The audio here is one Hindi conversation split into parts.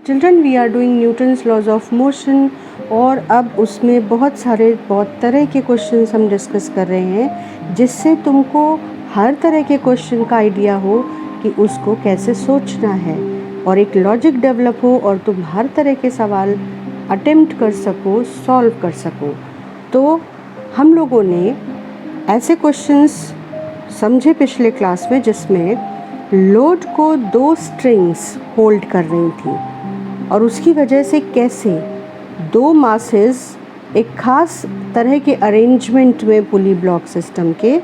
Children we are doing Newton's laws of motion और अब उसमें बहुत तरह के क्वेश्चंस हम डिस्कस कर रहे हैं जिससे तुमको हर तरह के क्वेश्चन का आइडिया हो कि उसको कैसे सोचना है और एक लॉजिक डेवलप हो और तुम हर तरह के सवाल अटेम्प्ट कर सको, सॉल्व कर सको। तो हम लोगों ने ऐसे क्वेश्चंस समझे पिछले क्लास में जिसमें लोड को 2 स्ट्रिंग्स होल्ड कर रही थी और उसकी वजह से कैसे 2 मासेस एक ख़ास तरह के अरेंजमेंट में पुली ब्लॉक सिस्टम के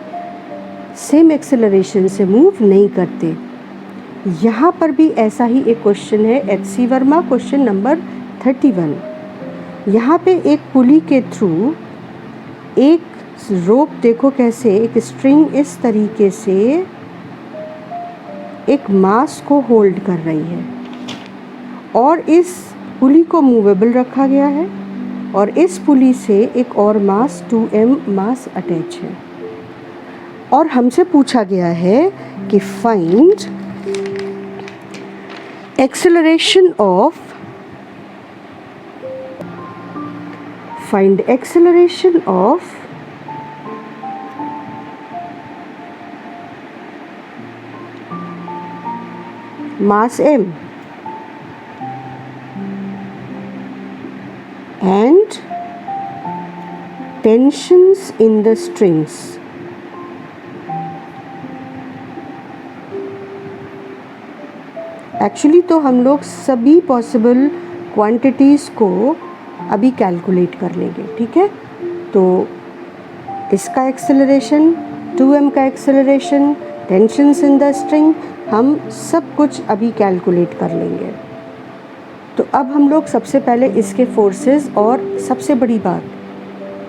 सेम एक्सेलरेशन से मूव नहीं करते। यहाँ पर भी ऐसा ही एक क्वेश्चन है, एच.सी. Verma, question number 31। यहाँ पे एक पुली के थ्रू एक रोप, देखो कैसे एक स्ट्रिंग इस तरीके से एक मास को होल्ड कर रही है और इस पुली को मूवेबल रखा गया है और इस पुली से एक और मास 2m मास अटैच है और हमसे पूछा गया है कि find acceleration of mass m and tensions in the strings. Actually तो हम लोग सभी पॉसिबल क्वांटिटीज़ को अभी कैलकुलेट कर लेंगे, ठीक है। तो इसका एक्सेलरेशन, 2m का acceleration, tensions in the string, हम सब कुछ अभी कैलकुलेट कर लेंगे। तो अब हम लोग सबसे पहले इसके फोर्सेस और सबसे बड़ी बात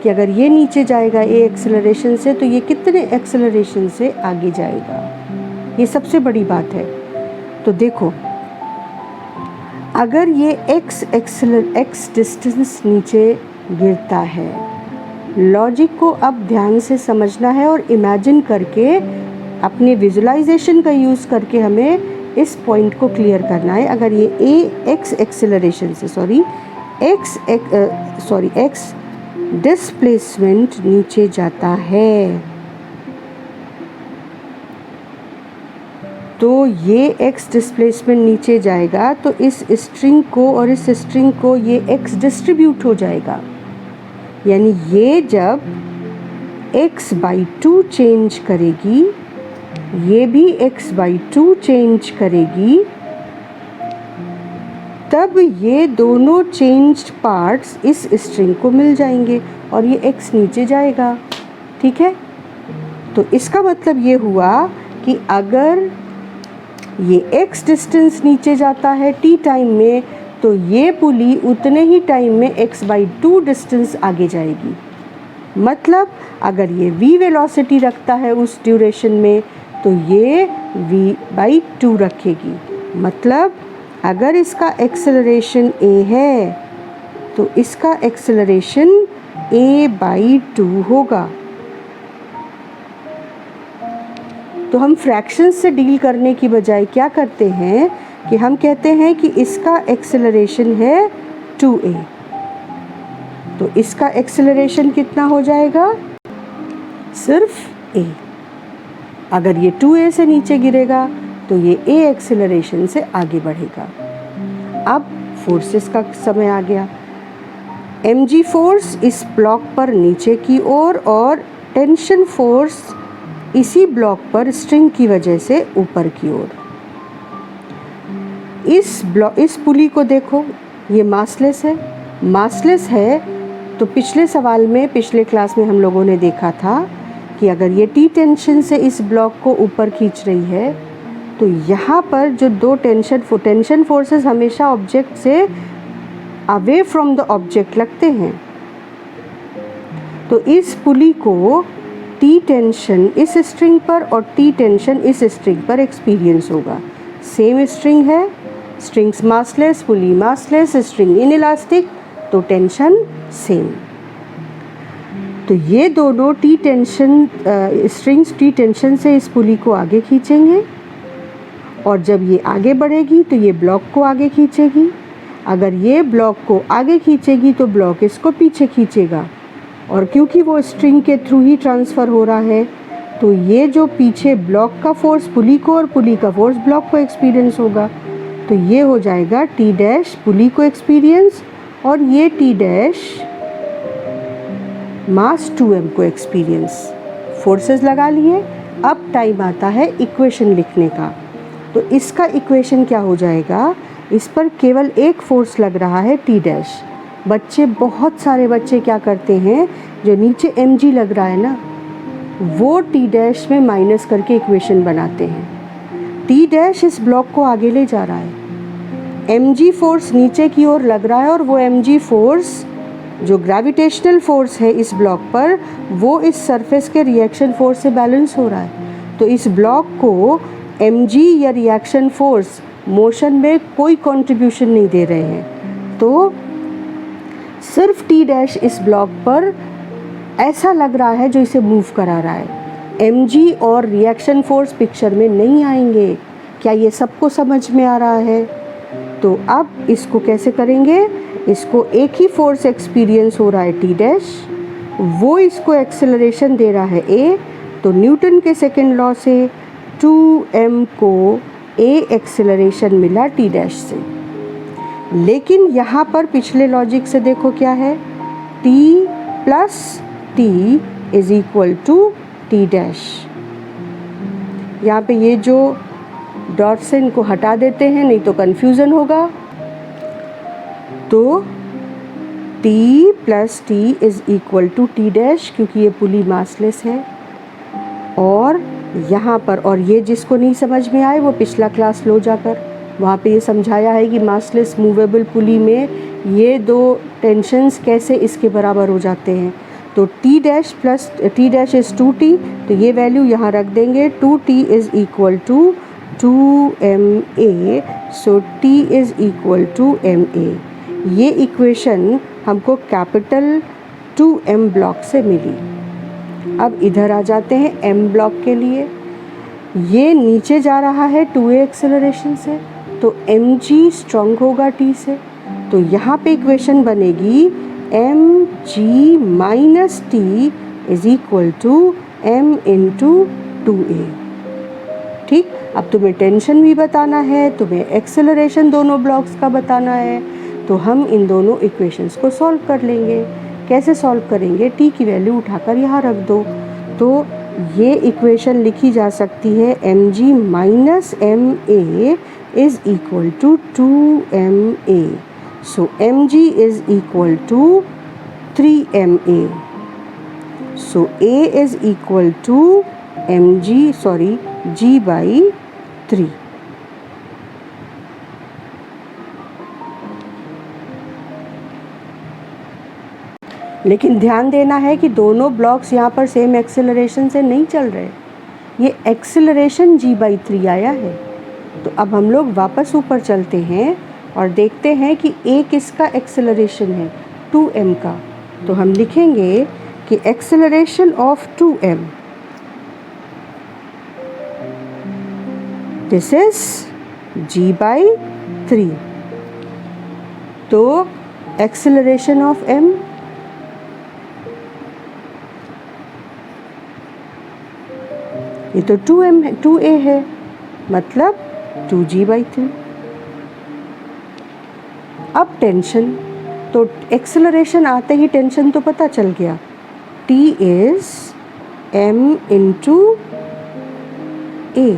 कि अगर ये नीचे जाएगा ए एक्सेलरेशन से तो ये कितने एक्सेलरेशन से आगे जाएगा, ये सबसे बड़ी बात है। तो देखो अगर ये x डिस्टेंस नीचे गिरता है, लॉजिक को अब ध्यान से समझना है और इमेजिन करके अपने विजुलाइजेशन का यूज़ करके हमें इस पॉइंट को क्लियर करना है। अगर ये x एक्सेलरेशन से x डिस्प्लेसमेंट नीचे जाता है तो ये x डिस्प्लेसमेंट नीचे जाएगा तो इस स्ट्रिंग को और इस स्ट्रिंग को ये x डिस्ट्रीब्यूट हो जाएगा, यानी ये जब x/2 चेंज करेगी ये भी x/2 चेंज करेगी, तब ये दोनों चेंज्ड पार्ट्स इस स्ट्रिंग को मिल जाएंगे और ये x नीचे जाएगा, ठीक है। तो इसका मतलब ये हुआ कि अगर ये x डिस्टेंस नीचे जाता है t टाइम में तो ये पुली उतने ही टाइम में x/2 डिस्टेंस आगे जाएगी। मतलब अगर ये v वेलोसिटी रखता है उस ड्यूरेशन में तो ये v/2 रखेगी। मतलब अगर इसका एक्सेलरेशन a है तो इसका एक्सेलरेशन a/2 होगा। तो हम फ्रैक्शंस से डील करने की बजाय क्या करते हैं कि हम कहते हैं कि इसका एक्सेलरेशन है 2a, तो इसका एक्सेलरेशन कितना हो जाएगा, सिर्फ a। अगर ये 2a से नीचे गिरेगा तो ये a एक्सेलरेशन से आगे बढ़ेगा। अब फोर्सेस का समय आ गया। mg फोर्स इस ब्लॉक पर नीचे की ओर और टेंशन फोर्स इसी ब्लॉक पर स्ट्रिंग की वजह से ऊपर की ओर। इस पुली को देखो, ये मासलेस है तो पिछले क्लास में हम लोगों ने देखा था कि अगर ये टी टेंशन से इस ब्लॉक को ऊपर खींच रही है तो यहाँ पर जो 2 टेंशन फोर्सेस हमेशा ऑब्जेक्ट से अवे फ्रॉम द ऑब्जेक्ट लगते हैं। तो इस पुली को टी टेंशन इस स्ट्रिंग पर और टी टेंशन इस स्ट्रिंग पर एक्सपीरियंस होगा। सेम स्ट्रिंग है, स्ट्रिंग्स मासलेस, पुली मासलेस, स्ट्रिंग इनइलास्टिक, तो टेंशन सेम। तो ये दोनों स्ट्रिंग्स टी टेंशन से इस पुली को आगे खींचेंगे और जब ये आगे बढ़ेगी तो ये ब्लॉक को आगे खींचेगी। अगर ये ब्लॉक को आगे खींचेगी तो ब्लॉक इसको पीछे खींचेगा, और क्योंकि वो स्ट्रिंग के थ्रू ही ट्रांसफ़र हो रहा है तो ये जो पीछे ब्लॉक का फोर्स पुली को और पुली का फोर्स ब्लॉक को एक्सपीरियंस होगा। तो ये हो जाएगा टी डैश पुली को एक्सपीरियंस और ये टी डैश मास 2m को एक्सपीरियंस। फोर्सेस लगा लिए। अब टाइम आता है इक्वेशन लिखने का। तो इसका इक्वेशन क्या हो जाएगा, इस पर केवल एक फोर्स लग रहा है टी डैश। बच्चे, बहुत सारे बच्चे क्या करते हैं, जो नीचे mg लग रहा है ना, वो टी डैश में माइनस करके इक्वेशन बनाते हैं। टी डैश इस ब्लॉक को आगे ले जा रहा है, mg फोर्स नीचे की ओर लग रहा है और वो mg फोर्स जो ग्रेविटेशनल फोर्स है इस ब्लॉक पर, वो इस सरफेस के रिएक्शन फोर्स से बैलेंस हो रहा है। तो इस ब्लॉक को mg या रिएक्शन फोर्स मोशन में कोई कंट्रीब्यूशन नहीं दे रहे हैं। तो सिर्फ टी डैश इस ब्लॉक पर ऐसा लग रहा है जो इसे मूव करा रहा है। mg और रिएक्शन फोर्स पिक्चर में नहीं आएंगे। क्या ये सबको समझ में आ रहा है? तो अब इसको कैसे करेंगे, इसको एक ही फोर्स एक्सपीरियंस हो रहा है टी डैश, वो इसको एक्सेलरेशन दे रहा है a। तो न्यूटन के सेकेंड लॉ से 2m को a एक्सेलरेशन मिला टी डैश से। लेकिन यहाँ पर पिछले लॉजिक से देखो क्या है, t plus t is equal to T dash. यहाँ पे ये जो डॉट्स हैं इनको हटा देते हैं, नहीं तो कन्फ्यूज़न होगा। तो t plus t is equal to T dash, क्योंकि ये पुली मासलेस है। और यहाँ पर, और ये जिसको नहीं समझ में आए वो पिछला क्लास लो जाकर, वहाँ पे ये समझाया है कि मासलेस मूवेबल पुली में ये दो टेंशन्स कैसे इसके बराबर हो जाते हैं। तो T dash plus T dash is 2t, तो ये वैल्यू यहाँ रख देंगे। 2t is equal to 2ma, so t is equal to ma। ये इक्वेशन हमको कैपिटल 2m ब्लॉक से मिली। अब इधर आ जाते हैं m ब्लॉक के लिए। ये नीचे जा रहा है 2a एक्सेलरेशन से, तो mg स्ट्रॉन्ग होगा t से। तो यहाँ पे इक्वेशन बनेगी mg minus t is equal to m into 2a। ठीक, अब तुम्हें टेंशन भी बताना है, तुम्हें एक्सेलरेशन दोनों ब्लॉक्स का बताना है, तो हम इन दोनों इक्वेशंस को सॉल्व कर लेंगे। कैसे सॉल्व करेंगे, t की वैल्यू उठाकर यहाँ रख दो। तो ये इक्वेशन लिखी जा सकती है mg minus ma is equal to 2ma। So mg is equal to 3ma। So a is equal to g by 3। लेकिन ध्यान देना है कि दोनों ब्लॉक्स यहाँ पर सेम एक्सेलरेशन से नहीं चल रहे, ये एक्सेलरेशन g/3 आया है। तो अब हम लोग वापस ऊपर चलते हैं और देखते हैं कि a किसका एक्सेलरेशन है, 2m का। तो हम लिखेंगे कि acceleration of 2m, this is g/3। तो एक्सेलरेशन ऑफ m, ये तो 2m है, 2a है, मतलब 2g/3। अब टेंशन, तो एक्सेलरेशन आते ही टेंशन तो पता चल गया, t is m into a।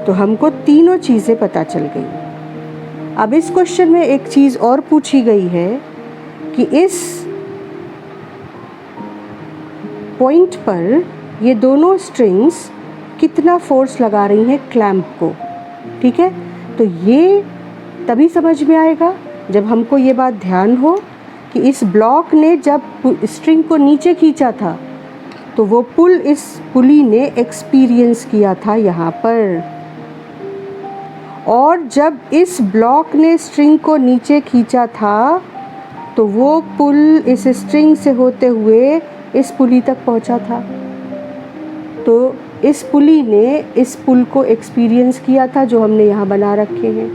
तो हमको तीनों चीज़ें पता चल गई। अब इस क्वेश्चन में एक चीज़ और पूछी गई है कि इस पॉइंट पर ये दोनों स्ट्रिंग्स कितना फोर्स लगा रही हैं क्लैंप को। ठीक है, तो ये तभी समझ में आएगा जब हमको ये बात ध्यान हो कि इस ब्लॉक ने जब स्ट्रिंग को नीचे खींचा था तो वो पुल इस पुली ने एक्सपीरियंस किया था यहाँ पर, और जब इस ब्लॉक ने स्ट्रिंग को नीचे खींचा था तो वो पुल इस स्ट्रिंग से होते हुए इस पुली तक पहुँचा था। तो इस पुली ने इस पुल को एक्सपीरियंस किया था जो हमने यहाँ बना रखे हैं।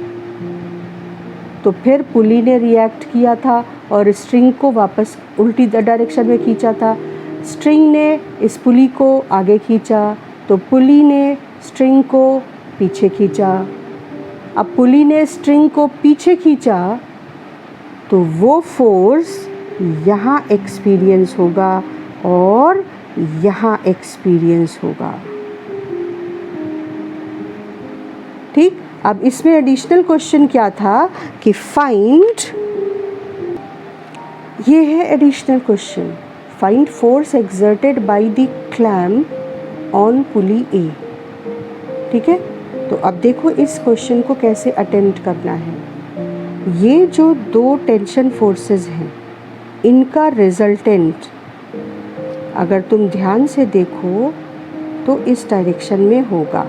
तो फिर पुली ने रिएक्ट किया था और स्ट्रिंग को वापस उल्टी डायरेक्शन में खींचा था। स्ट्रिंग ने इस पुली को आगे खींचा तो पुली ने स्ट्रिंग को पीछे खींचा। अब पुली ने स्ट्रिंग को पीछे खींचा तो वो फोर्स यहाँ एक्सपीरियंस होगा और यहाँ एक्सपीरियंस होगा। ठीक, अब इसमें एडिशनल क्वेश्चन क्या था कि फाइंड, ये है additional question, find force exerted by the clamp on pulley A. ठीक है, तो अब देखो इस क्वेश्चन को कैसे अटेम्प्ट करना है। ये जो दो टेंशन फोर्सेस हैं इनका रिजल्टेंट अगर तुम ध्यान से देखो तो इस डायरेक्शन में होगा,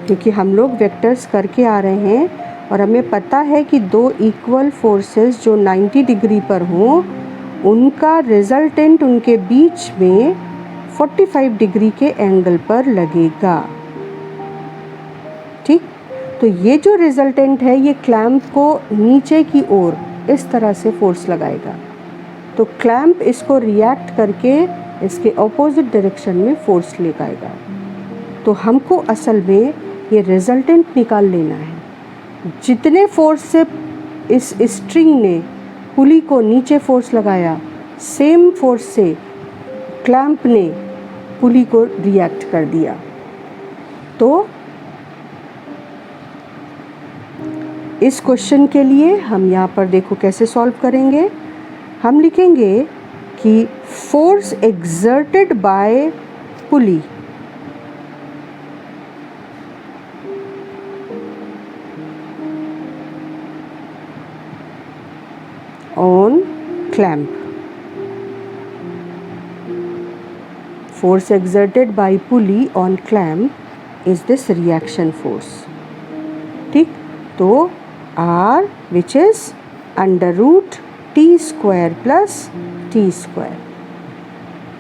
क्योंकि हम लोग वेक्टर्स करके आ रहे हैं और हमें पता है कि दो इक्वल फोर्सेस जो 90 डिग्री पर हों उनका रिजल्टेंट उनके बीच में 45 डिग्री के एंगल पर लगेगा। ठीक, तो ये जो रिजल्टेंट है ये क्लैंप को नीचे की ओर इस तरह से फोर्स लगाएगा, तो क्लैंप इसको रिएक्ट करके इसके ऑपोजिट डायरेक्शन में फोर्स लगाएगा। तो हमको असल में ये रिजल्टेंट निकाल लेना है। जितने फोर्स से इस स्ट्रिंग ने पुली को नीचे फोर्स लगाया, सेम फोर्स से क्लैंप ने पुली को रिएक्ट कर दिया। तो इस क्वेश्चन के लिए हम यहाँ पर देखो कैसे सॉल्व करेंगे। हम लिखेंगे कि force exerted bye pulley on clamp, force exerted by pulley on clamp is this reaction force। ठीक, तो R which is under root t square plus t square,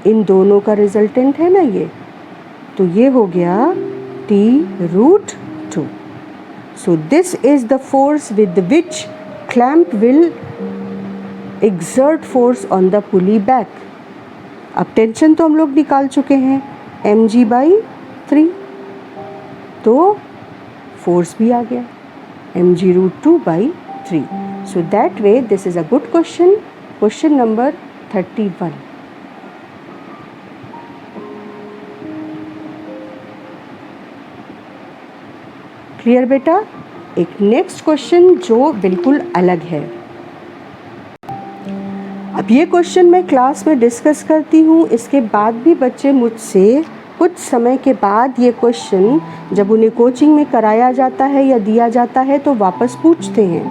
इन दोनों का रिजल्टेंट है ना ये, तो ये हो गया t root 2। So this is the force with which clamp will exert force on the pulley back। अब टेंशन तो हम लोग निकाल चुके हैं mg/3, तो फोर्स भी आ गया mg√2/3। So that way this is a good question, question number 31। Clear बेटा। एक नेक्स्ट क्वेश्चन जो बिल्कुल अलग है। अब ये क्वेश्चन मैं क्लास में डिस्कस करती हूँ, इसके बाद भी बच्चे मुझसे कुछ समय के बाद ये क्वेश्चन जब उन्हें कोचिंग में कराया जाता है या दिया जाता है तो वापस पूछते हैं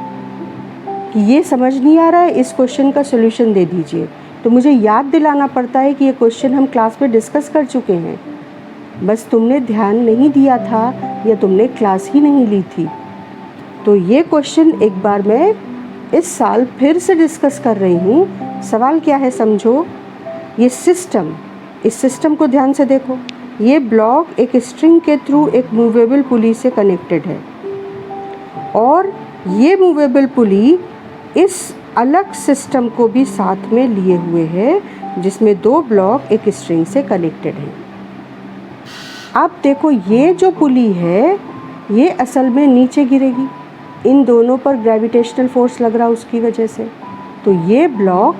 कि ये समझ नहीं आ रहा है, इस क्वेश्चन का सॉल्यूशन दे दीजिए। तो मुझे याद दिलाना पड़ता है कि ये क्वेश्चन हम क्लास में डिस्कस कर चुके हैं, बस तुमने ध्यान नहीं दिया था या तुमने क्लास ही नहीं ली थी। तो ये क्वेश्चन एक बार मैं इस साल फिर से डिस्कस कर रही हूँ। सवाल क्या है समझो, ये सिस्टम, इस सिस्टम को ध्यान से देखो। ये ब्लॉक एक स्ट्रिंग के थ्रू एक मूवेबल पुली से कनेक्टेड है और ये मूवेबल पुली इस अलग सिस्टम को भी साथ में लिए हुए है जिसमें दो ब्लॉक एक स्ट्रिंग से कनेक्टेड हैं। अब देखो ये जो पुली है ये असल में नीचे गिरेगी, इन दोनों पर ग्रेविटेशनल फोर्स लग रहा है उसकी वजह से, तो ये ब्लॉक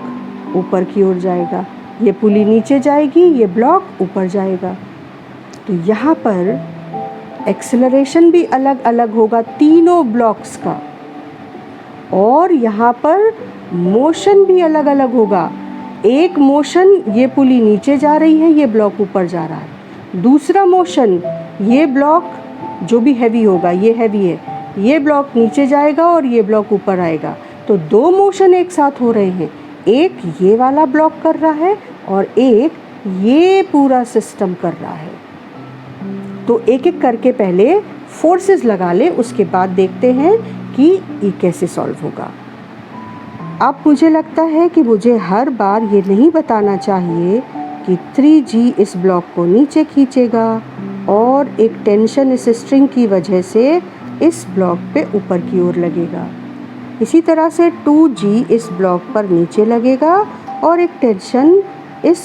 ऊपर की ओर जाएगा, ये पुली नीचे जाएगी, ये ब्लॉक ऊपर जाएगा। तो यहाँ पर एक्सेलरेशन भी अलग अलग होगा तीनों ब्लॉक्स का, और यहाँ पर मोशन भी अलग अलग होगा। एक मोशन ये पुली नीचे जा रही है, ये ब्लॉक ऊपर जा रहा है। दूसरा मोशन ये ब्लॉक जो भी हैवी होगा, ये हैवी है, ये ब्लॉक नीचे जाएगा और ये ब्लॉक ऊपर आएगा। तो दो मोशन एक साथ हो रहे हैं, एक ये वाला ब्लॉक कर रहा है और एक ये पूरा सिस्टम कर रहा है। तो एक एक करके पहले फोर्सेस लगा ले, उसके बाद देखते हैं कि ये कैसे सॉल्व होगा। अब मुझे लगता है कि मुझे हर बार ये नहीं बताना चाहिए कि 3G इस ब्लॉक को नीचे खींचेगा और एक टेंशन इस स्ट्रिंग की वजह से इस ब्लॉक पे ऊपर की ओर लगेगा। इसी तरह से 2G इस ब्लॉक पर नीचे लगेगा और एक टेंशन इस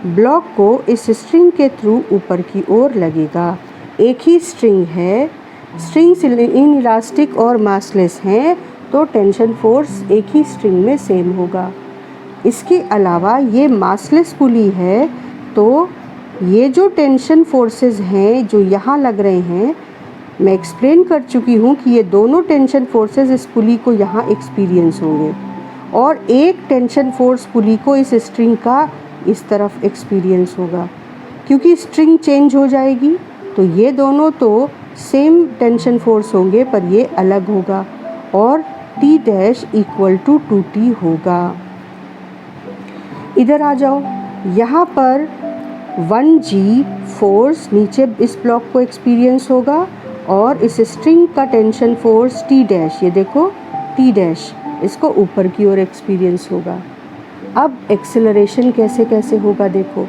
ब्लॉक को इस स्ट्रिंग के थ्रू ऊपर की ओर लगेगा। एक ही स्ट्रिंग है, स्ट्रिंग्स इनइलास्टिक और मासलेस हैं, तो टेंशन फोर्स एक ही स्ट्रिंग में सेम होगा। इसके अलावा ये मासलेस पुली है, तो ये जो टेंशन फोर्सेस हैं जो यहाँ लग रहे हैं, मैं एक्सप्लेन कर चुकी हूँ कि ये दोनों टेंशन फोर्सेस इस पुली को यहाँ एक्सपीरियंस होंगे और एक टेंशन फोर्स पुली को इस स्ट्रिंग का इस तरफ एक्सपीरियंस होगा। क्योंकि स्ट्रिंग चेंज हो जाएगी तो ये दोनों तो सेम टेंशन फोर्स होंगे, पर ये अलग होगा और T dash equal to 2T होगा। इधर आ जाओ, यहाँ पर 1G फोर्स नीचे इस ब्लॉक को एक्सपीरियंस होगा और इस स्ट्रिंग का टेंशन फोर्स T डैश, ये देखो T डैश, इसको ऊपर की ओर एक्सपीरियंस होगा। अब एक्सेलरेशन कैसे कैसे होगा देखो।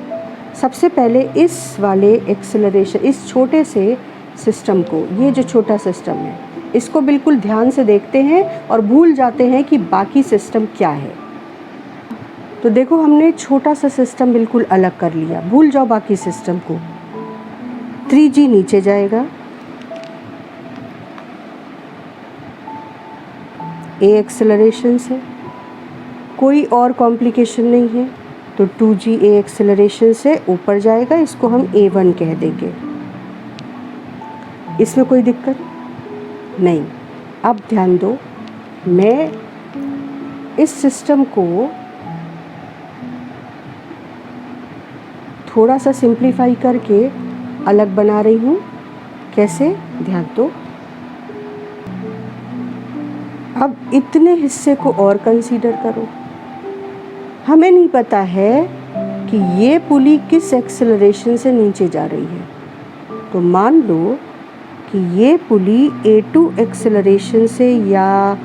सबसे पहले इस वाले एक्सेलरेशन, इस छोटे से सिस्टम को, ये जो छोटा सिस्टम है, इसको बिल्कुल ध्यान से देखते हैं और भूल जाते हैं कि बाकी सिस्टम क्या है। तो देखो हमने छोटा सा सिस्टम बिल्कुल अलग कर लिया, भूल जाओ बाकी सिस्टम को। 3G नीचे जाएगा, A एक्सेलरेशन से, कोई और कॉम्प्लिकेशन नहीं है, तो 2G A एक्सेलरेशन से ऊपर जाएगा, इसको हम A1 कह देंगे। इसमें कोई दिक्कत नहीं। अब ध्यान दो, मैं इस सिस्टम को थोड़ा सा सिंप्लीफाई करके अलग बना रही हूँ। कैसे, ध्यान दो। अब इतने हिस्से को और कंसीडर करो। हमें नहीं पता है कि ये पुली किस एक्सेलरेशन से नीचे जा रही है, तो मान लो कि ये पुली A2 एक्सेलरेशन से या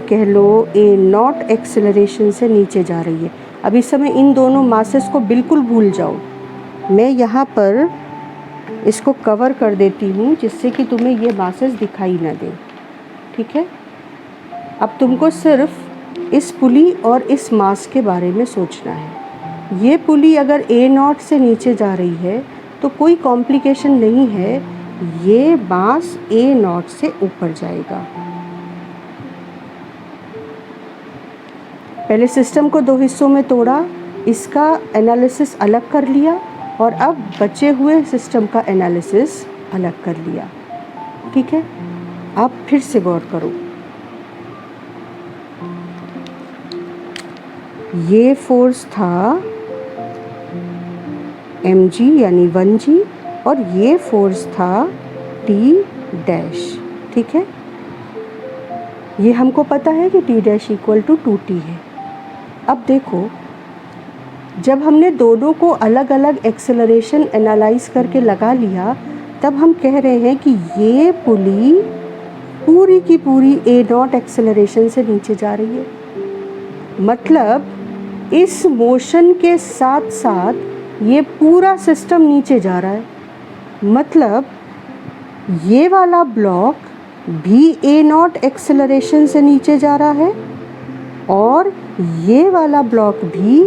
कह लो A0 एक्सेलरेशन से नीचे जा रही है। अब इस समय इन दोनों मासेस को बिल्कुल भूल जाओ। मैं यहाँ पर इसको कवर कर देती हूँ जिससे कि तुम्हें ये मासेस दिखाई ना दे, ठीक है। अब तुमको सिर्फ इस पुली और इस मास के बारे में सोचना है। ये पुली अगर A0 से नीचे जा रही है तो कोई कॉम्प्लिकेशन नहीं है, ये मास A0 से ऊपर जाएगा। पहले सिस्टम को दो हिस्सों में तोड़ा, इसका एनालिसिस अलग कर लिया और अब बचे हुए सिस्टम का एनालिसिस अलग कर लिया, ठीक है। अब फिर से गौर करो, ये फोर्स था mg यानी 1G और ये फोर्स था T डैश, ठीक है। ये हमको पता है कि T dash equal to 2T है। अब देखो, जब हमने दोनों को अलग अलग एक्सेलरेशन एनालाइज करके लगा लिया, तब हम कह रहे हैं कि ये पुली पूरी की पूरी A0 एक्सेलरेशन से नीचे जा रही है। मतलब इस मोशन के साथ साथ ये पूरा सिस्टम नीचे जा रहा है। मतलब ये वाला ब्लॉक भी A0 एक्सेलरेशन से नीचे जा रहा है और ये वाला ब्लॉक भी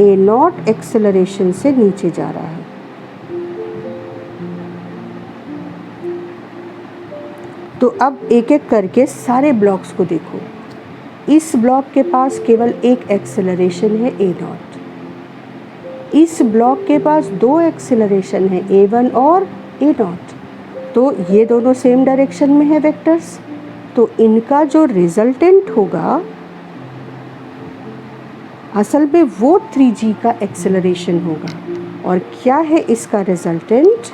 A0 एक्सेलरेशन से नीचे जा रहा है। तो अब एक एक करके सारे ब्लॉक्स को देखो। इस ब्लॉक के पास केवल एक एक्सेलरेशन है A0, इस ब्लॉक के पास दो एक्सेलरेशन है A1 और A0, तो ये दोनों सेम डायरेक्शन में है वेक्टर्स, तो इनका जो रिजल्टेंट होगा असल में वो 3G का एक्सेलरेशन होगा। और क्या है इसका रिजल्टेंट?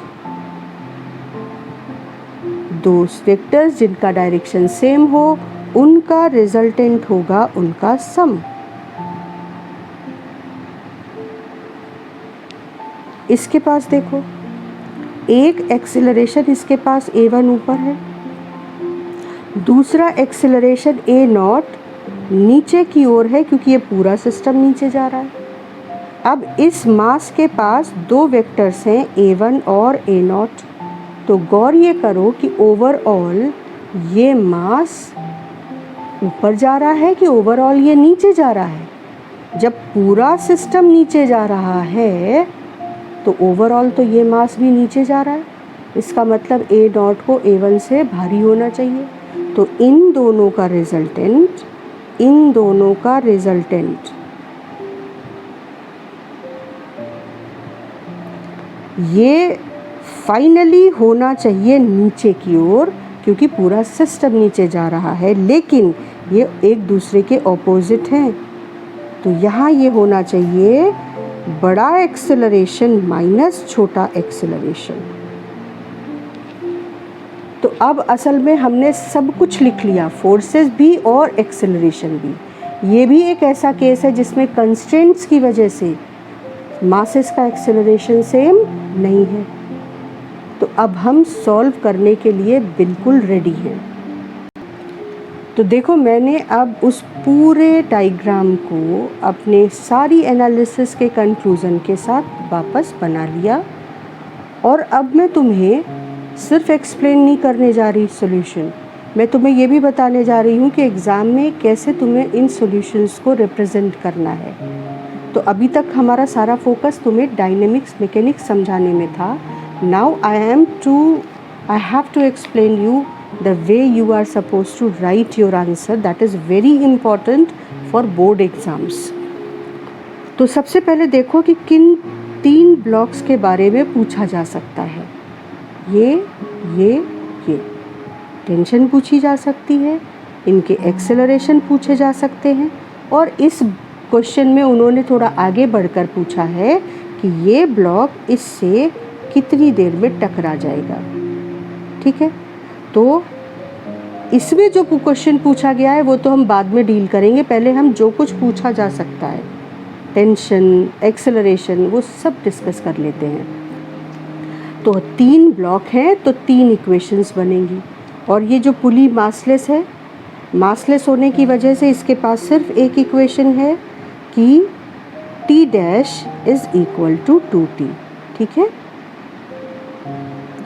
दो वेक्टर्स जिनका डायरेक्शन सेम हो, उनका रिजल्टेंट होगा उनका सम। इसके पास देखो, एक एक्सेलरेशन इसके पास A1 ऊपर है, दूसरा एक्सेलरेशन A0 नीचे की ओर है क्योंकि ये पूरा सिस्टम नीचे जा रहा है। अब इस मास के पास दो वेक्टर्स हैं A1 और A0, तो गौर ये करो कि ओवरऑल ये मास ऊपर जा रहा है कि ओवरऑल ये नीचे जा रहा है। जब पूरा सिस्टम नीचे जा रहा है तो ओवरऑल तो ये मास भी नीचे जा रहा है। इसका मतलब ए डॉट को A1 से भारी होना चाहिए। तो इन दोनों का रिजल्टेंट ये फाइनली होना चाहिए नीचे की ओर, क्योंकि पूरा सिस्टम नीचे जा रहा है, लेकिन ये एक दूसरे के ऑपोजिट हैं। तो यहाँ ये होना चाहिए बड़ा एक्सेलरेशन माइनस छोटा एक्सेलरेशन। तो अब असल में हमने सब कुछ लिख लिया, फोर्सेस भी और एक्सेलरेशन भी। ये भी एक ऐसा केस है जिसमें कंस्ट्रेंट्स की वजह से मासेस का एक्सेलरेशन सेम नहीं है। तो अब हम सॉल्व करने के लिए बिल्कुल रेडी हैं। तो देखो, मैंने अब उस पूरे डायग्राम को अपने सारी एनालिसिस के कंक्लूज़न के साथ वापस बना लिया, और अब मैं तुम्हें सिर्फ एक्सप्लेन नहीं करने जा रही सॉल्यूशन, मैं तुम्हें ये भी बताने जा रही हूँ कि एग्ज़ाम में कैसे तुम्हें इन सॉल्यूशंस को रिप्रेजेंट करना है। तो अभी तक हमारा सारा फोकस तुम्हें डायनेमिक्स मैकेनिक्स समझाने में था। Now I have to explain you the way you are supposed to write your answer, that is very important for board exams. तो सबसे पहले देखो कि किन 3 ब्लॉक्स के बारे में पूछा जा सकता है। ये टेंशन पूछी जा सकती है, इनके एक्सेलरेशन पूछे जा सकते हैं, और इस क्वेश्चन में उन्होंने थोड़ा आगे बढ़कर पूछा है कि ये ब्लॉक इससे कितनी देर में टकरा जाएगा। ठीक है, तो इसमें जो क्वेश्चन पूछा गया है वो तो हम बाद में डील करेंगे। पहले हम जो कुछ पूछा जा सकता है, टेंशन, एक्सेलरेशन, वो सब डिस्कस कर लेते हैं। तो 3 ब्लॉक हैं तो 3 इक्वेशंस बनेंगी, और ये जो पुली मासलेस है, मासलेस होने की वजह से इसके पास सिर्फ एक इक्वेशन है कि T dash is equal to 2T। ठीक है,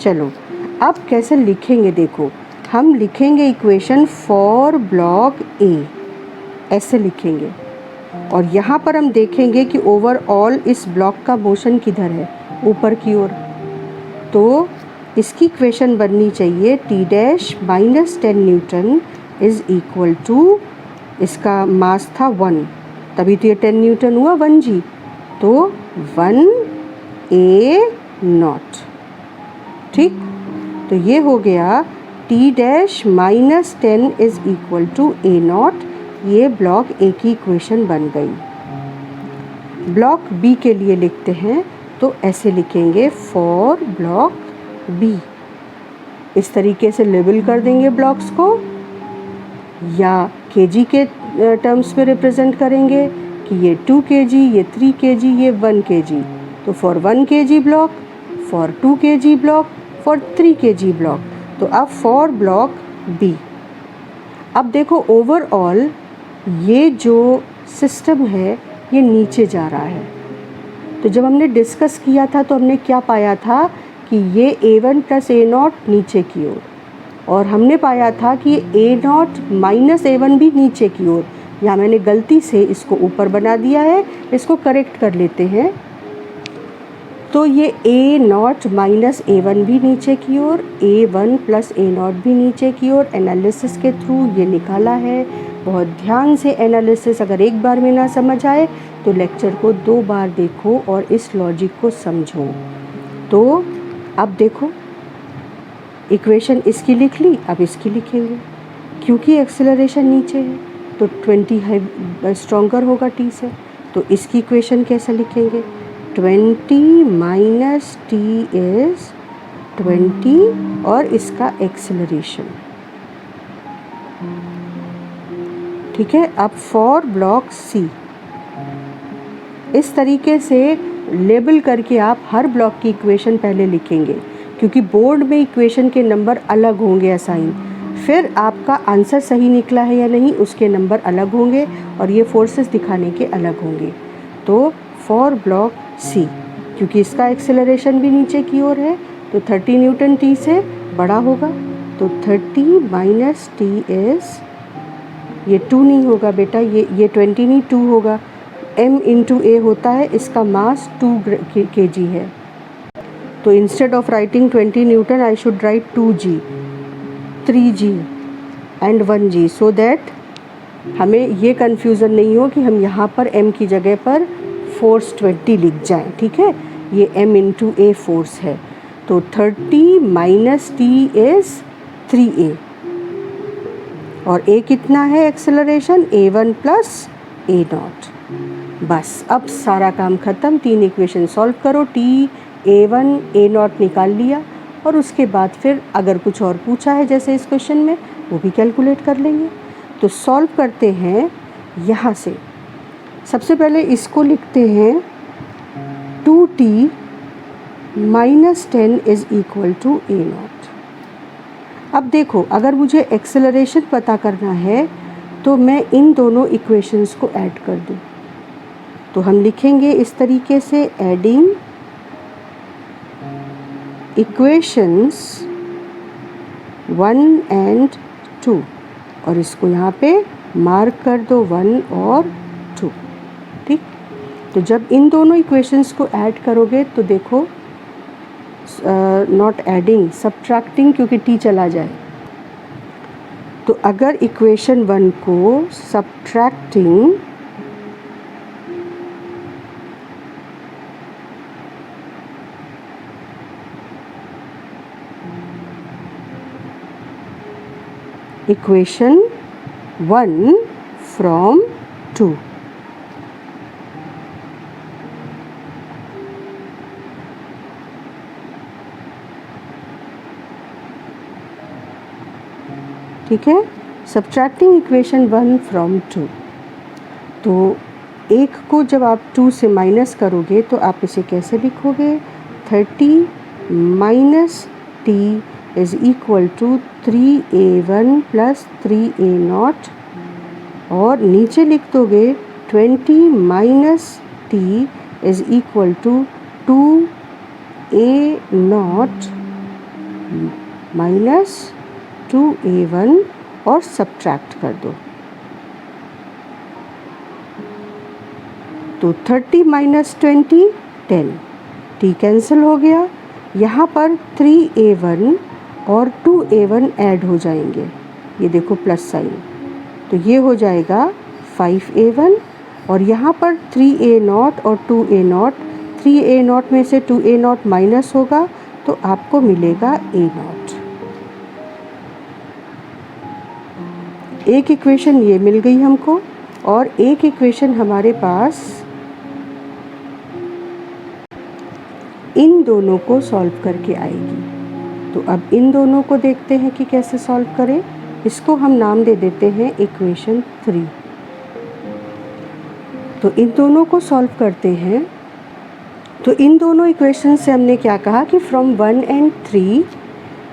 चलो अब कैसे लिखेंगे। देखो, हम लिखेंगे इक्वेशन फॉर ब्लॉक ए, ऐसे लिखेंगे, और यहाँ पर हम देखेंगे कि ओवरऑल इस ब्लॉक का मोशन किधर है, ऊपर की ओर। तो इसकी इक्वेशन बननी चाहिए T dash minus 10 newton is equal to, इसका मास था 1, तभी तो ये 10 न्यूटन हुआ 1g, तो 1a0। ठीक, तो ये हो गया T dash minus 10 is equal to A0। ये ब्लॉक ए की इक्वेशन बन गई। ब्लॉक बी के लिए लिखते हैं, तो ऐसे लिखेंगे फॉर ब्लॉक बी। इस तरीके से लेबल कर देंगे ब्लॉक्स को, या kg के टर्म्स में रिप्रेजेंट करेंगे कि ये 2 kg, ये 3 kg, ये 1 kg। तो for 1 kg block, for 2 kg block, for 3 kg block. तो अब फॉर ब्लॉक बी। अब देखो, ओवरऑल ये जो सिस्टम है ये नीचे जा रहा है। तो जब हमने डिस्कस किया था तो हमने क्या पाया था कि ये A1 प्लस A0 नीचे की ओर, और हमने पाया था कि A0 माइनस A1 भी नीचे की ओर। यहाँ मैंने गलती से इसको ऊपर बना दिया है, इसको करेक्ट कर लेते हैं। तो ये A0 माइनस A1 भी नीचे की ओर, A1 प्लस A0 भी नीचे की ओर। एनालिसिस के थ्रू ये निकाला है। बहुत ध्यान से एनालिसिस, अगर एक बार में ना समझ आए तो लेक्चर को 2 बार देखो और इस लॉजिक को समझो। तो अब देखो, इक्वेशन इसकी लिख ली, अब इसकी लिखेंगे। क्योंकि एक्सेलरेशन नीचे है तो 20 स्ट्रॉन्गर होगा T से, तो इसकी इक्वेशन कैसे लिखेंगे? 20 माइनस T इज़ 20 और इसका एक्सेलरेशन। ठीक है, अब फॉर ब्लॉक सी इस तरीके से लेबल करके आप हर ब्लॉक की इक्वेशन पहले लिखेंगे, क्योंकि बोर्ड में इक्वेशन के नंबर अलग होंगे असाइन। फिर आपका आंसर सही निकला है या नहीं उसके नंबर अलग होंगे, और ये फोर्सेस दिखाने के अलग होंगे। तो फॉर ब्लॉक सी, क्योंकि इसका एक्सेलरेशन भी नीचे की ओर है तो 30 न्यूटन टी से बड़ा होगा, तो 30 माइनस टी इज़, ये 2 नहीं होगा बेटा, ये 20 नहीं 2 होगा, m इंटू ए होता है, इसका मास 2 kg है। तो instead of writing 20 Newton I should write 2g, 3g and 1g, so that हमें ये कन्फ्यूज़न नहीं हो कि हम यहाँ पर m की जगह पर फोर्स 20 लिख जाएं। ठीक है, ये m इंटू ए फोर्स है। तो 30 माइनस टी इज़ 3a, और a कितना है एक्सेलरेशन, a1 प्लस a0। बस अब सारा काम ख़त्म, 3 इक्वेशन सॉल्व करो, t a1 a0 निकाल लिया, और उसके बाद फिर अगर कुछ और पूछा है जैसे इस क्वेश्चन में, वो भी कैलकुलेट कर लेंगे। तो सॉल्व करते हैं यहाँ से। सबसे पहले इसको लिखते हैं 2t minus 10 is equal to a0। अब देखो, अगर मुझे एक्सेलरेशन पता करना है तो मैं इन दोनों इक्वेशंस को ऐड कर दूँ। तो हम लिखेंगे इस तरीके से, एडिंग इक्वेशंस 1 एंड 2, और इसको यहाँ पे मार्क कर दो 1 और 2। ठीक, तो जब इन दोनों इक्वेशंस को ऐड करोगे तो देखो, नॉट एडिंग, सब्ट्रैक्टिंग, क्योंकि t चला जाए। तो अगर इक्वेशन 1 को सब्ट्रैक्टिंग इक्वेशन 1 फ्रॉम 2, ठीक है, सब्ट्रैक्टिंग इक्वेशन 1 फ्रॉम 2। तो एक को जब आप 2 से माइनस करोगे तो आप इसे कैसे लिखोगे, 30 minus T is equal to 3a1 plus 3a0, और नीचे लिख दोगे 20 minus T is equal to 2a0 minus 2a1, और सब्ट्रैक्ट कर दो। तो 30 माइनस 20 10, t कैंसिल हो गया। यहाँ पर 3a1 और 2a1 ऐड हो जाएंगे, ये देखो प्लस साइन, तो ये हो जाएगा 5a1, और यहाँ पर 3a0 और 2a0, 3a0 में से 2a0 माइनस होगा तो आपको मिलेगा a0। एक इक्वेशन ये मिल गई हमको, और एक इक्वेशन हमारे पास इन दोनों को सॉल्व करके आएगी। तो अब इन दोनों को देखते हैं कि कैसे सॉल्व करें। इसको हम नाम दे देते हैं इक्वेशन 3। तो इन दोनों को सॉल्व करते हैं। तो इन दोनों इक्वेशन से हमने क्या कहा कि फ्रॉम 1 एंड 3,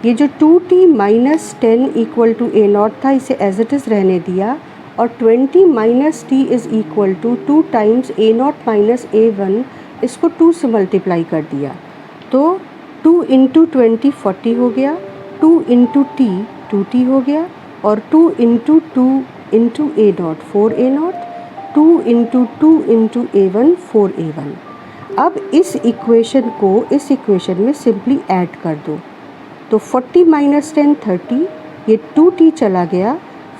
ये जो 2t minus 10 equal to a0 था, इसे एज इट इज़ रहने दिया, और 20 minus T is equal to 2 times a0 minus a1, इसको 2 से मल्टीप्लाई कर दिया। तो 2 इंटू 20 40 हो गया, 2 इंटू टी 2t हो गया, और 2 into 2 into a0 4a0, 2 into 2 into a1 4a1। अब इस इक्वेशन को इस इक्वेशन में सिंपली ऐड कर दो। तो 40 माइनस 10 30, ये 2t चला गया,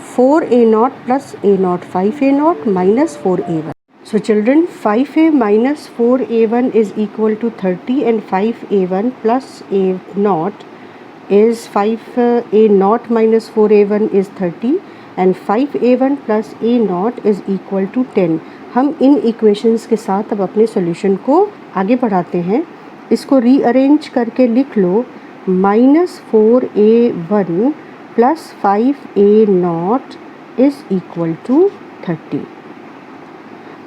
4a0 plus a0 5a0 minus 4a1। So children, 5a minus 4a1 is equal to 30, and 5a1 plus a0 is 5a0 minus 4a1 is 30, and 5a1 plus a0 is equal to 10। हम इन इक्वेशंस के साथ अब अपने सॉल्यूशन को आगे बढ़ाते हैं। इसको रीअरेंज करके लिख लो, minus 4a1 plus 5a0 is equal to 30,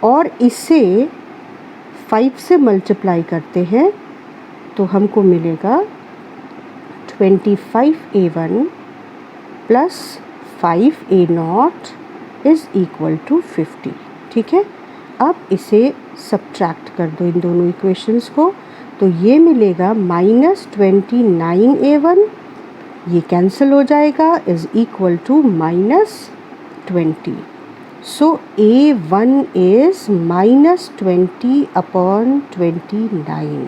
और इसे 5 से मल्टीप्लाई करते हैं तो हमको मिलेगा 25a1 plus 5a0 is equal to 50। ठीक है, अब इसे सब्ट्रैक्ट कर दो इन दोनों इक्वेशंस को। तो ये मिलेगा -29A1, ये कैंसिल हो जाएगा, is equal to -20। So A1 is -20/29।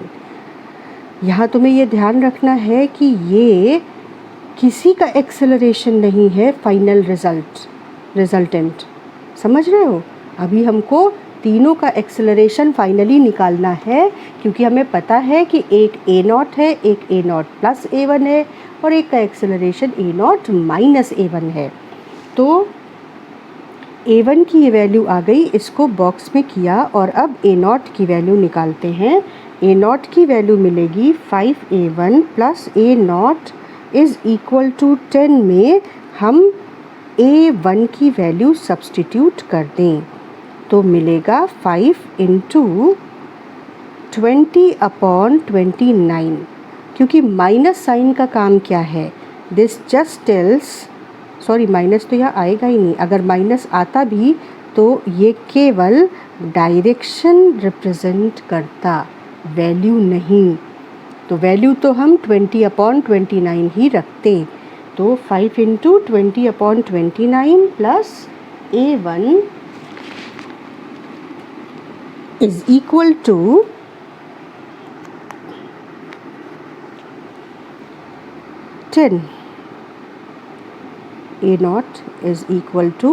यहाँ तुम्हें ये ध्यान रखना है कि ये किसी का एक्सेलरेशन नहीं है, फाइनल रिजल्टेंट। समझ रहे हो? अभी हमको तीनों का एक्सेलरेशन फाइनली निकालना है, क्योंकि हमें पता है कि एक A0 है, एक A0 प्लस A1 है और एक का एक्सेलरेशन A0 माइनस A1 है। तो A1 की ये वैल्यू आ गई, इसको बॉक्स में किया और अब A0 की वैल्यू निकालते हैं। A0 की वैल्यू मिलेगी 5A1 plus A0 is equal to 10 में हम A1 की वैल्यू सब्सटीट्यूट कर दें तो मिलेगा 5 इंटू 20/29। क्योंकि माइनस साइन का काम क्या है, this just tells, sorry minus तो यहाँ आएगा ही नहीं, अगर माइनस आता भी तो ये केवल डायरेक्शन रिप्रेजेंट करता, वैल्यू नहीं। तो वैल्यू तो हम 20/29 ही रखते। तो 5 into 20/29 plus A1 is equal to 10. A0 is equal to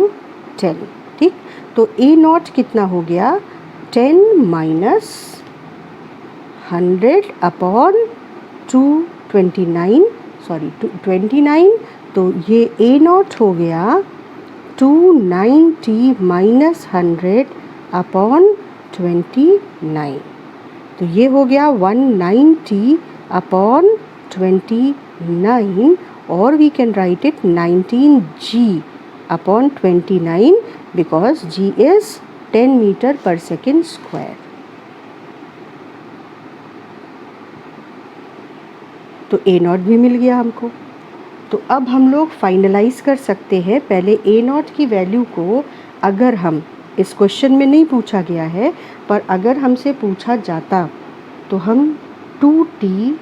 10। ठीक, तो A0 कितना हो गया, 10 माइनस 100/229, सॉरी 29, तो ये A0 हो गया 290 माइनस 100/29, तो ये हो गया 190/29, और we can write it 19G/29 because G is 10 metre पर सेकेंड स्क्वायर। तो A0 भी मिल गया हमको। तो अब हम लोग फाइनलाइज कर सकते हैं। पहले A0 की वैल्यू को, अगर हम, इस क्वेश्चन में नहीं पूछा गया है, पर अगर हमसे पूछा जाता तो हम 2t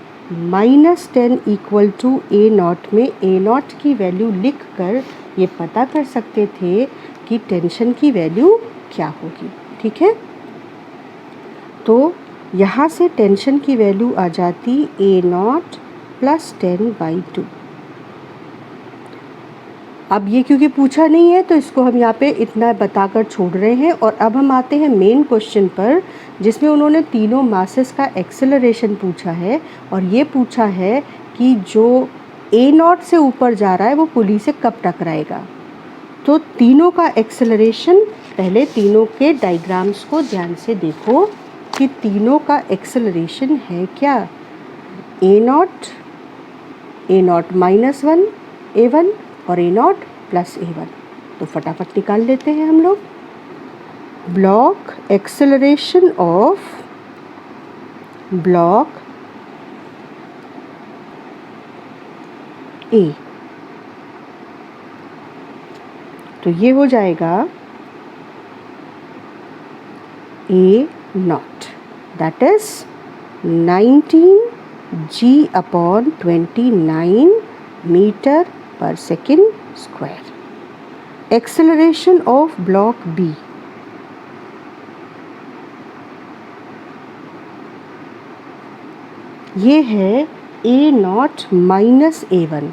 minus 10 equal to A0 में A0 की वैल्यू लिख कर ये पता कर सकते थे कि टेंशन की वैल्यू क्या होगी। ठीक है, तो यहाँ से टेंशन की वैल्यू आ जाती A0 प्लस 10/2। अब ये क्योंकि पूछा नहीं है तो इसको हम यहाँ पे इतना बताकर छोड़ रहे हैं। और अब हम आते हैं मेन क्वेश्चन पर, जिसमें उन्होंने तीनों मासेस का एक्सेलरेशन पूछा है और ये पूछा है कि जो A0 से ऊपर जा रहा है वो पुली से कब टकराएगा। तो तीनों का एक्सेलरेशन, पहले तीनों के डायग्राम्स को ध्यान से देखो कि तीनों का एक्सेलरेशन है क्या, A0 माइनस 1 A1 और A0 प्लस A1। तो फटाफट निकाल लेते हैं हम लोग। Block acceleration of block A, तो ये हो जाएगा A0 that is 19G/29 metre पर second square. Acceleration of block B, ये है A0 माइनस A1,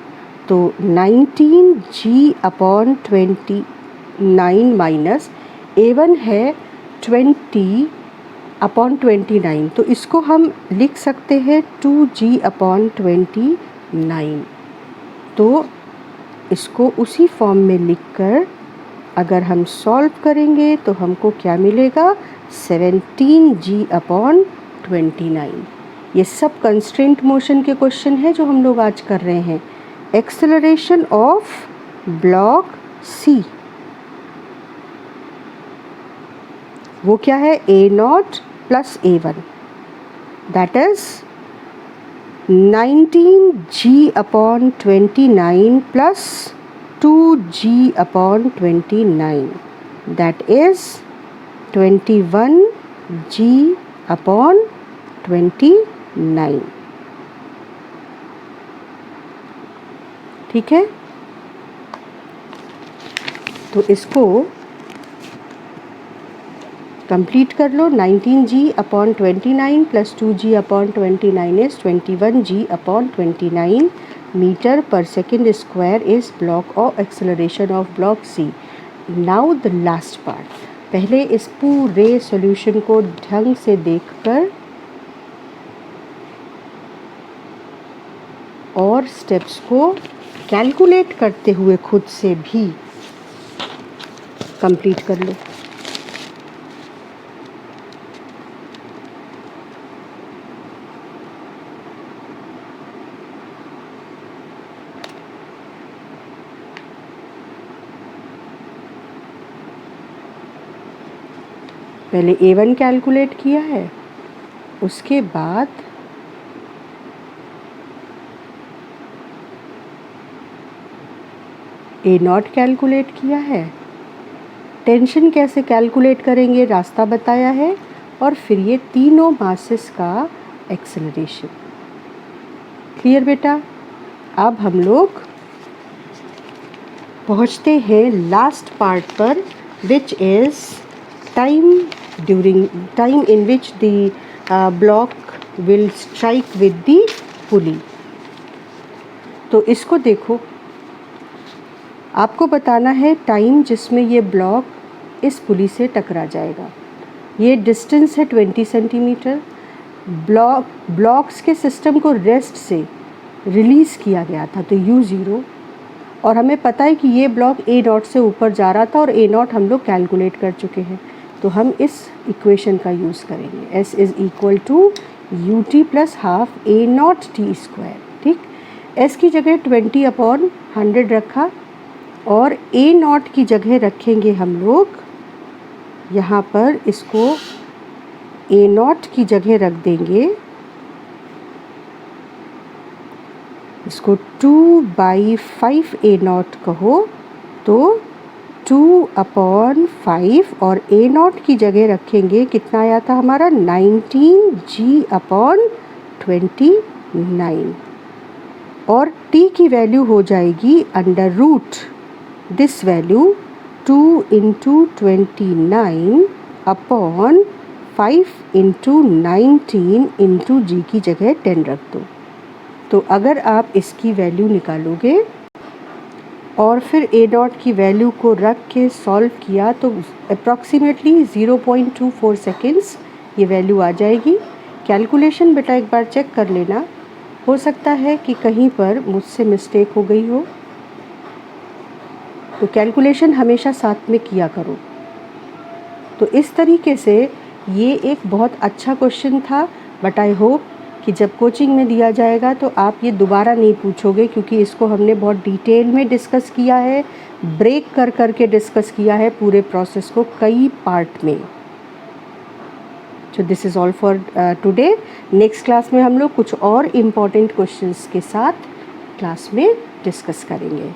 तो 19G/29 माइनस A1 है 20/29, तो इसको हम लिख सकते हैं 2G/29। तो इसको उसी फॉर्म में लिखकर अगर हम सॉल्व करेंगे तो हमको क्या मिलेगा, 17G/29। ये सब कंस्ट्रेंट मोशन के क्वेश्चन है जो हम लोग आज कर रहे हैं। एक्सेलरेशन ऑफ ब्लॉक C, वो क्या है, A0 plus A1 that is 19G/29 plus 2G/29 that is 21G/29। 9। ठीक है, तो इसको कंप्लीट कर लो। 19g/29 + 2g/29 is 21g/29 metre पर second square is block of acceleration of block C. Now the last part. पहले इस पूरे सॉल्यूशन को ढंग से देखकर और स्टेप्स को कैलकुलेट करते हुए खुद से भी कंप्लीट कर लो। पहले A1 कैलकुलेट किया है, उसके बाद A0 कैलकुलेट किया है, टेंशन कैसे कैलकुलेट करेंगे रास्ता बताया है, और फिर ये तीनों मासेस का एक्सेलरेशन। क्लियर बेटा? अब हम लोग पहुँचते हैं लास्ट पार्ट पर, which is time in which the block will strike with the pulley। तो इसको देखो, आपको बताना है टाइम जिसमें ये ब्लॉक इस पुली से टकरा जाएगा। ये डिस्टेंस है 20 सेंटीमीटर। ब्लॉक्स के सिस्टम को रेस्ट से रिलीज़ किया गया था, तो u0, और हमें पता है कि ये ब्लॉक A0 से ऊपर जा रहा था और A0 हम लोग कैलकुलेट कर चुके हैं, तो हम इस इक्वेशन का यूज़ करेंगे। S is equal to ut + ½ A0 t²। ठीक, S की जगह 20/100 रखा और A0 की जगह रखेंगे हम लोग यहाँ पर, इसको A0 की जगह रख देंगे, इसको 2/5 A0 कहो तो 2/5, और A0 की जगह रखेंगे, कितना आया था हमारा 19g/29, और t की वैल्यू हो जाएगी √ दिस वैल्यू 2 × 29/5 × 19 × g की जगह 10 रख दो। तो अगर आप इसकी वैल्यू निकालोगे और फिर A0 की वैल्यू को रख के सॉल्व किया तो अप्रॉक्सीमेटली 0.24 सेकेंड्स ये वैल्यू आ जाएगी। कैलकुलेशन बेटा एक बार चेक कर लेना, हो सकता है कि कहीं पर मुझसे मिस्टेक हो गई हो, तो कैलकुलेशन हमेशा साथ में किया करो। तो इस तरीके से ये एक बहुत अच्छा क्वेश्चन था, बट आई होप कि जब कोचिंग में दिया जाएगा तो आप ये दोबारा नहीं पूछोगे, क्योंकि इसको हमने बहुत डिटेल में डिस्कस किया है, ब्रेक कर कर के डिस्कस किया है पूरे प्रोसेस को कई पार्ट में। So this is all for today. Next class में हम लोग कुछ और इम्पॉर्टेंट क्वेश्चंस के साथ क्लास में डिस्कस करेंगे।